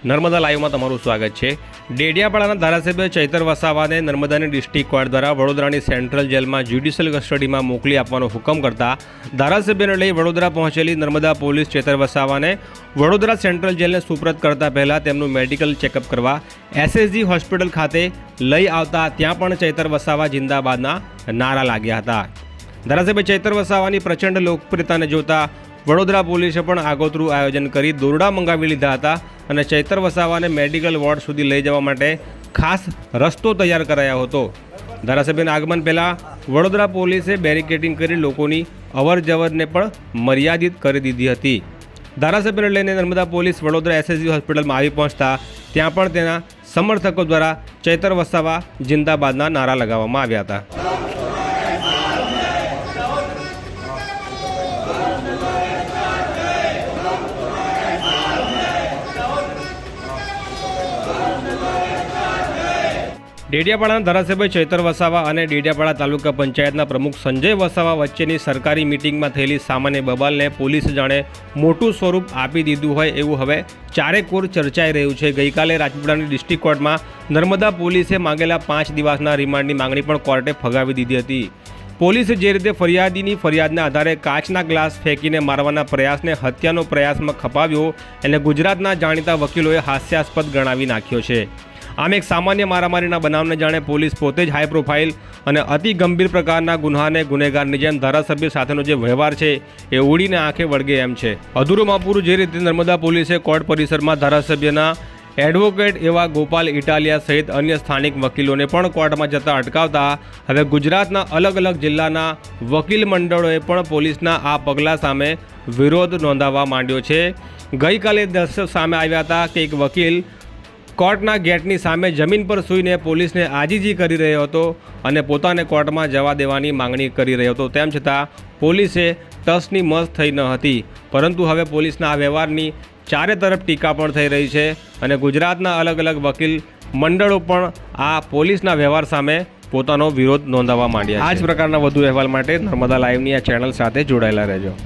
નર્મદા લાઈવમાં તમારું સ્વાગત છે। ડેડિયાપાડાના ધારાસભ્ય ચૈતર વસાવાને નર્મદાની ડિસ્ટ્રિક્ટ કોર્ટ દ્વારા વડોદરાની સેન્ટ્રલ જેલમાં જ્યુડિશિયલ કસ્ટડીમાં મોકલી આપવાનો હુકમ કરતા ધારાસભ્યને લઈ વડોદરા પહોંચેલી નર્મદા પોલીસ ચૈતર વસાવાને વડોદરા સેન્ટ્રલ જેલને સુપ્રત કરતા પહેલાં તેમનું મેડિકલ ચેકઅપ કરવા એસએસજી હોસ્પિટલ ખાતે લઈ આવતા ત્યાં પણ ચૈતર વસાવા જિંદાબાદના નારા લાગ્યા હતા। ધારાસભ્ય ચૈતર વસાવાની પ્રચંડ લોકપ્રિયતાને જોતા વડોદરા પોલીસે પણ આગોતરું આયોજન કરી દોરડા મંગાવી લીધા હતા અને ચૈતર વસાવાને મેડિકલ વોર્ડ સુધી લઈ જવા માટે ખાસ રસ્તો તૈયાર કરાયો હતો। ધારાસભ્યના આગમન પહેલાં વડોદરા પોલીસે બેરિકેડિંગ કરી લોકોની અવરજવરને પણ મર્યાદિત કરી દીધી હતી। ધારાસભ્યને લઈને નર્મદા પોલીસ વડોદરા એસએસજી હોસ્પિટલમાં આવી પહોંચતા ત્યાં પણ તેના સમર્થકો દ્વારા ચૈતર વસાવા જિંદાબાદના નારા લગાવવામાં આવ્યા હતા। ડેડિયાપાડાના ધારાસભ્ય ચૈતર વસાવા અને ડેડિયાપાડા તાલુકા પંચાયતના પ્રમુખ સંજય વસાવા વચ્ચેની સરકારી મિટિંગમાં થયેલી સામાન્ય બબાલને પોલીસે જાણે મોટું સ્વરૂપ આપી દીધું હોય એવું હવે ચારેકોર ચર્ચાઈ રહ્યું છે। ગઈકાલે રાજપીપળાની ડિસ્ટ્રિક્ટ કોર્ટમાં નર્મદા પોલીસે માંગેલા 5 દિવસના રિમાન્ડની માંગણી પણ કોર્ટે ફગાવી દીધી હતી। પોલીસે જે રીતે ફરિયાદીની ફરિયાદના આધારે કાચના ગ્લાસ ફેંકીને મારવાના પ્રયાસને હત્યાનો પ્રયાસમાં ખપાવ્યો અને ગુજરાતના જાણીતા વકીલોએ હાસ્યાસ્પદ ગણાવી નાખ્યો છે। આમ એક સામાન્ય મારામારીના બનાવને જાણે પોલીસ પોતે જ હાઈ પ્રોફાઇલ અને અતિ ગંભીર પ્રકારના ગુન્હાને ગુનેગારની જેમ ધારાસભ્ય સાથેનો જે વ્યવહાર છે એ ઉડીને આંખે વળગે એમ છે। અધૂરમાં પૂરું જે રીતે નર્મદા પોલીસે કોર્ટ પરિસરમાં ધારાસભ્યના એડવોકેટ એવા ગોપાલ ઇટાલિયા સહિત અન્ય સ્થાનિક વકીલોને પણ કોર્ટમાં જતા અટકાવતા હવે ગુજરાતના અલગ અલગ જિલ્લાના વકીલ મંડળોએ પણ પોલીસના આ પગલાં સામે વિરોધ નોંધાવવા માંડ્યો છે। ગઈકાલે દ્રશ્યો સામે આવ્યા હતા કે એક વકીલ કોર્ટના ગેટની સામે જમીન પર સૂઈને પોલીસને આજીજી કરી રહ્યો હતો અને પોતાને કોર્ટમાં જવા દેવાની માંગણી કરી રહ્યો હતો। તેમ છતાં પોલીસે ટસની મસ થઈ ન હતી, પરંતુ હવે પોલીસના આ વ્યવહારની ચારે તરફ ટીકા પણ થઈ રહી છે અને ગુજરાતના અલગ અલગ વકીલ મંડળો પણ આ પોલીસના વ્યવહાર સામે પોતાનો વિરોધ નોંધાવવા માંડ્યા છે। આ જ પ્રકારના વધુ અહેવાલ માટે નર્મદા લાઈવની આ ચેનલ સાથે જોડાયેલા રહેજો।